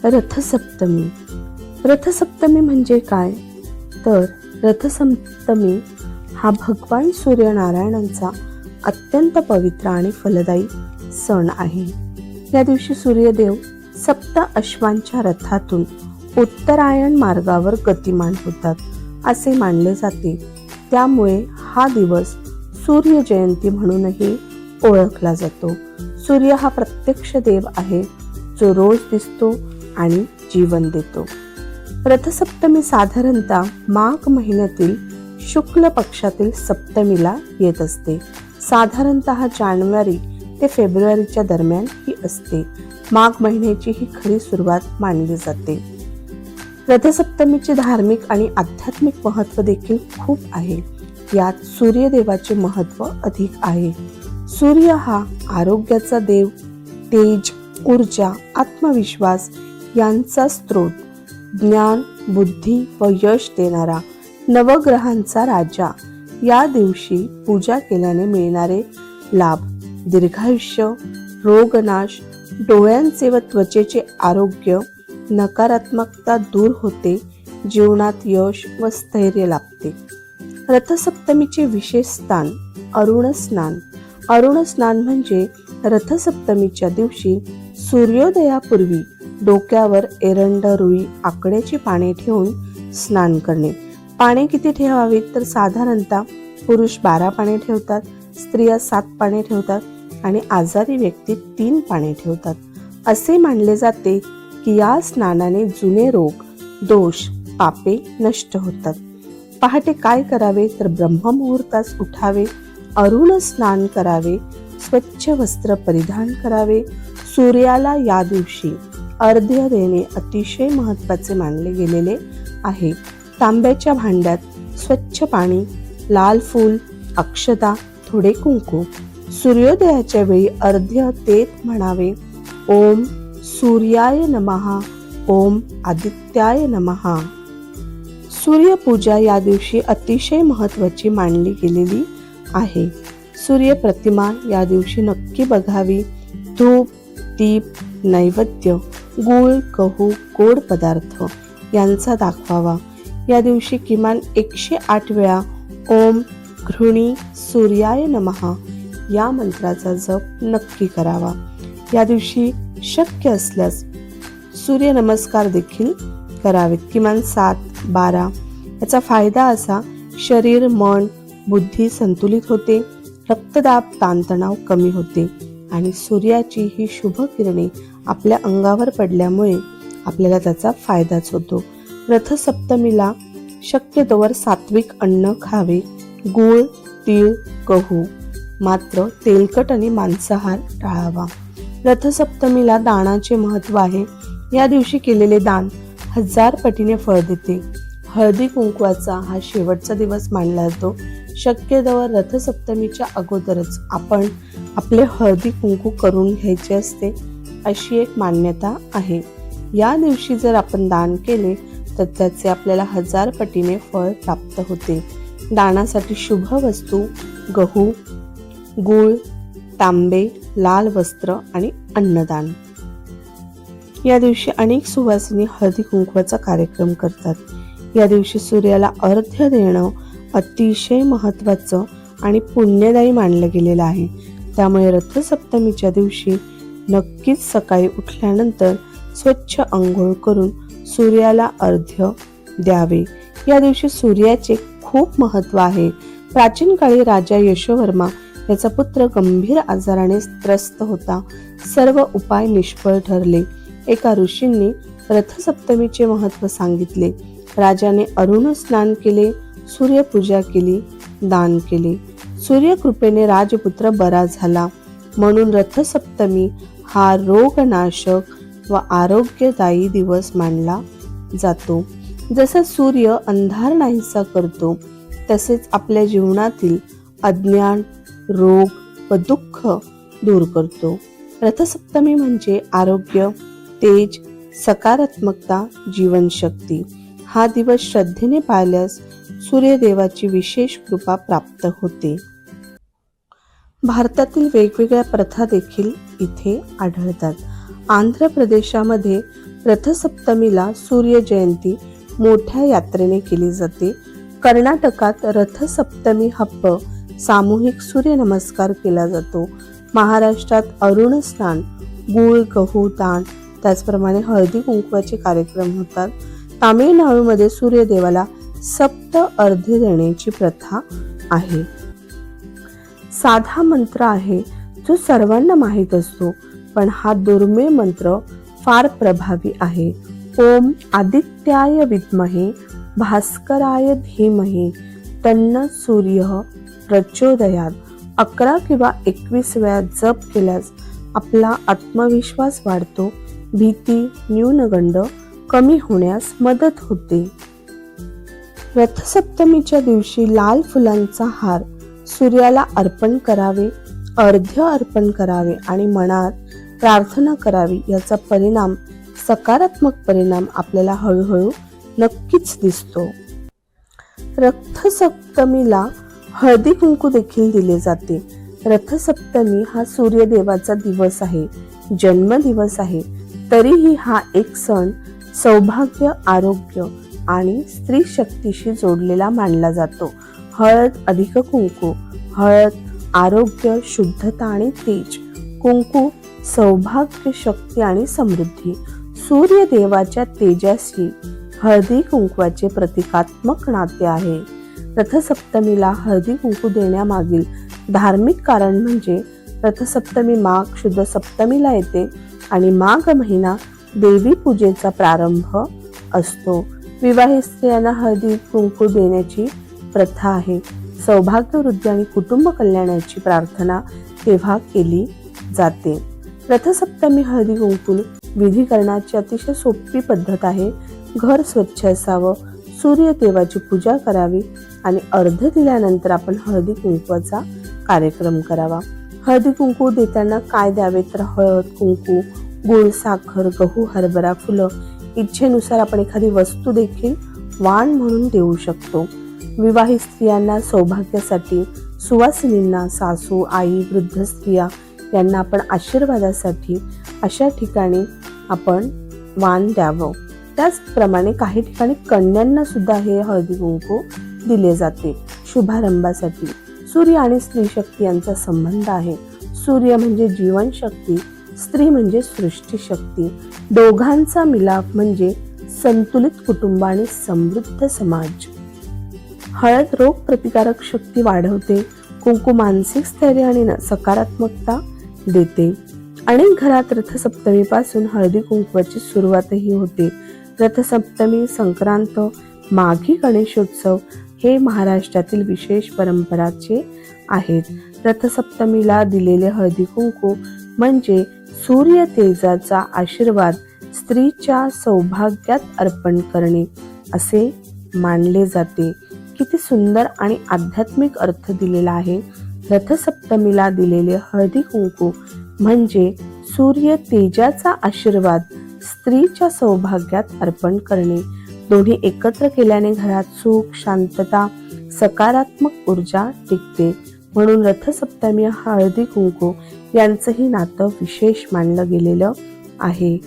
रथसप्तमी. रथसप्तमी म्हणजे काय? तर रथसप्तमी हा भगवान सूर्यनारायणांचा अत्यंत पवित्र आणि फलदायी सण आहे. या दिवशी सूर्यदेव सप्त अश्वांच्या रथातून उत्तरायण मार्गावर गतिमान होतात असे मानले जाते. त्यामुळे हा दिवस सूर्य जयंती म्हणूनही ओळखला जातो. सूर्य हा प्रत्यक्ष देव आहे, जो रोज दिसतो आणि जीवन देतो. रथसप्तमी साधारणतः माघ महिन्यातील शुक्ल पक्षातील सप्तमीला येत असते. साधारणतः जानेवारी ते फेब्रुवारीच्या दरम्यान ही असते. माघ महिन्याची ही खरी सुरुवात मानली जाते. रथसप्तमीचे धार्मिक आणि आध्यात्मिक महत्त्व देखील खूप आहे. यात सूर्यदेवाचे महत्त्व अधिक आहे. सूर्य हा आरोग्याचा देव, तेज, ऊर्जा, आत्मविश्वास यांचा स्रोत, ज्ञान, बुद्धी व यश देणारा, नवग्रहांचा राजा. या दिवशी पूजा केल्याने मिळणारे लाभ: दीर्घायुष्य, रोगनाश, डोळ्यांचे व त्वचेचे आरोग्य, नकारात्मकता दूर होते, जीवनात यश व स्थैर्य लाभते. रथसप्तमीचे विशेष स्थान: अरुण स्नान. अरुण स्नान म्हणजे रथसप्तमीच्या दिवशी सूर्योदयापूर्वी डोक्यावर एरंड, रुई, आकड्याची पाने ठेवून स्नान करणे. पाने किती ठेवावीत? तर साधारणतः पुरुष 12 पाने ठेवतात, स्त्रिया 7 पाने ठेवतात आणि आजारी व्यक्ती 3 पाने ठेवतात. असे मानले जाते की या स्नानाने जुने रोग, दोष, पापे नष्ट होतात. पहाटे काय करावे? तर ब्रह्ममुहूर्तास उठावे, अरुण स्नान करावे, स्वच्छ वस्त्र परिधान करावे. सूर्याला या दिवशी अर्घ्य देणे अतिशय महत्त्वाचे मानले गेलेले आहे. तांब्याच्या भांड्यात स्वच्छ पाणी, लाल फूल, अक्षता, थोडे कुंकू. सूर्योदयाच्या वेळी अर्घ्य देत म्हणावे: ओम सूर्याय नमः, ओम आदित्याय नमः. सूर्यपूजा या दिवशी अतिशय महत्त्वाची मानली गेलेली आहे. सूर्य प्रतिमा या दिवशी नक्की बघावी. धूप, दीप, नैवेद्य, गूळ, गहू, गोड पदार्थ यांचा दाखवावा. या दिवशी किमान 108 वेळा ओम घृणी सूर्याय नमः या मंत्राचा जप नक्की करावा. या दिवशी शक्य असल्यास सूर्य नमस्कार देखील करावेत, किमान 7-12. याचा फायदा असा: शरीर, मन, बुद्धी संतुलित होते, रक्तदाब, ताणतणाव कमी होते आणि सूर्याची ही शुभ किरणे आपल्या अंगावर पडल्यामुळे आपल्याला त्याचा फायदाच होतो. रथसप्तमीला शक्यतोवर सात्विक अन्न खावे. गूळ, तीळ, गहू. मात्र तेलकट आणि मांसाहार टाळावा. रथसप्तमीला दानाचे महत्त्व आहे. या दिवशी केलेले दान 1000 पटीने फळ देते. हळदी कुंकवाचा हा शेवटचा दिवस मानला जातो. शक्यतोवर रथसप्तमीच्या अगोदरच आपण आपले हळदी कुंकू करून घ्यायचे असते, अशी एक मान्यता आहे. या दिवशी जर आपण दान केले तर त्याचे आपल्याला 1000 पटीने फळ प्राप्त होते. दानासाठी शुभ वस्तू: गहू, गूळ, तांबे, लाल वस्त्र आणि अन्नदान. या दिवशी अनेक सुवासिनी हळदी कुंकवाचा कार्यक्रम करतात. या दिवशी सूर्याला अर्घ्य देणं अतिशय महत्त्वाचं आणि पुण्यदायी मानलं गेलेलं आहे. त्यामुळे रथसप्तमीच्या दिवशी नक्कीच सकाळी उठल्यानंतर स्वच्छ अंघोळ करून सूर्याला अर्घ्य द्यावे. या दिवशी सूर्याचे खूप महत्त्व आहे. प्राचीन काळी राजा यशोवर्मा याचा पुत्र गंभीर आजाराने त्रस्त होता. सर्व उपाय निष्फळ ठरले. एका ऋषींनी रथसप्तमीचे महत्त्व सांगितले. राजाने अरुण स्नान केले, सूर्यपूजा केली, दान केले. सूर्यकृपेने राजपुत्र बरा झाला. म्हणून रथसप्तमी हा रोगनाशक व आरोग्यदायी दिवस मानला जातो. जसा सूर्य अंधार नाहीसा करतो, तसेच आपल्या जीवनातील अज्ञान, रोग व दुःख दूर करतो. रथसप्तमी म्हणजे आरोग्य, तेज, सकारात्मकता, जीवनशक्ती. हा दिवस श्रद्धेने पाळल्यास सूर्यदेवाची विशेष कृपा प्राप्त होते. भारतातील वेगवेगळ्या प्रथा देखील इथे आढळतात. आंध्र प्रदेशामध्ये रथसप्तमीला सूर्य जयंती मोठ्या यात्रेने केली जाते. कर्नाटकात रथसप्तमी हप्प सामूहिक सूर्य नमस्कार केला जातो. महाराष्ट्रात अरुण स्नान, गूळ गहू दान, त्याचप्रमाणे हळदी कुंकवाचे कार्यक्रम होतात. तामिळनाडूमध्ये सूर्यदेवाला सप्त अर्घ्य देण्याची प्रथा आहे. साधा मंत्र आहे जो सर्वांना माहीत असतो, पण हा दुर्मिळ मंत्र फार प्रभावी आहे. ओम आदित्याय विद्महे भास्कराय धीमहि तन्न सूर्य प्रचोदयात 11 किंवा 21 वेळा जप केल्यास आपला आत्मविश्वास वाढतो, भीती न्यूनगंड कमी होण्यास मदत होते. रथसप्तमीच्या दिवशी लाल फुलांचा हार सूर्याला अर्पण करावे, अर्घ्य अर्पण करावे आणि मनात प्रार्थना करावी. याचा परिणाम, सकारात्मक परिणाम आपल्याला हळूहळू नक्कीच दिसतो. रथसप्तमीला हळदी कुंकू देखील दिले जाते. रथसप्तमी हा सूर्यदेवाचा दिवस आहे, जन्मदिवस आहे. तरीही हा एक सण सौभाग्य, आरोग्य आणि स्त्री शक्तीशी जोडलेला मानला जातो. हळद अधिक कुंकू, हळद आरोग्य, शुद्धता आणि तेज, कुंकू सौभाग्य, शक्ती आणि समृद्धी. सूर्यदेवाच्या तेजाशी हळदी कुंकवाचे प्रतिकात्मक नाते आहे. रथसप्तमीला हळदी कुंकू देण्यामागील धार्मिक कारण म्हणजे रथसप्तमी माघ शुद्ध सप्तमीला येते आणि माघ महिना देवी पूजेचा प्रारंभ असतो. विवाहित स्त्रियांना हळदी कुंकू देण्याची प्रथा आहे. सौभाग्य, वृद्धी आणि कुटुंब कल्याणाची प्रार्थना तेव्हा केली जाते. रथसप्तमी हळदी कुंकू विधी करण्याची अतिशय सोपी पद्धत आहे. घर स्वच्छ असावं, सूर्यदेवाची पूजा करावी आणि अर्घ्य दिल्यानंतर आपण हळदी कुंकवाचा कार्यक्रम करावा. हळदी कुंकू देताना काय द्यावे तर हळद, कुंकू, गुळ, साखर, गहू, हरभरा, फुलं इच्छेनुसार आपण एखादी वस्तू देखील वाण म्हणून देऊ शकतो. विवाहित स्त्रियांना सौभाग्यासाठी, सुवासिनींना, सासू, आई, वृद्ध स्त्रिया यांना आपण आशीर्वादासाठी अशा ठिकाणी आपण वाण द्यावं. त्याचप्रमाणे काही ठिकाणी कन्यांना सुद्धा हे हळदी कुंकू दिले जाते शुभारंभासाठी. सूर्य आणि स्त्री शक्ती यांचा संबंध आहे. सूर्य म्हणजे जीवनशक्ती, स्त्री म्हणजे सृष्टी शक्ती. दोघांचा मिलाप म्हणजे संतुलित कुटुंब आणि समृद्ध समाज. हळद रोग प्रतिकारक शक्ती वाढवते, कुंकू मानसिक स्थैर्य आणि सकारात्मकता देते. अनेक घरात रथसप्तमीपासून हळदी कुंकवाची सुरुवातही होते. रथसप्तमी, संक्रांत, माघी गणेशोत्सव हे महाराष्ट्रातील विशेष परंपराचे आहेत. रथसप्तमीला दिलेले हळदी कुंकू म्हणजे सूर्य तेजाचा आशीर्वाद स्त्रीच्या सौभाग्यात अर्पण करणे असे मानले जाते. किती सुंदर आणि आध्यात्मिक अर्थ दिलेला आहे. रथसप्तमीला दिलेले हळदी कुंकू म्हणजे सूर्य तेजाचा आशीर्वाद स्त्रीच्या सौभाग्यात अर्पण करणे. दोन्ही एकत्र केल्याने घरात सुख, शांतता, सकारात्मक ऊर्जा टिकते. म्हणून रथसप्तमी हळदी कुंकू यांचंही नातं विशेष मानलं गेलेलं आहे.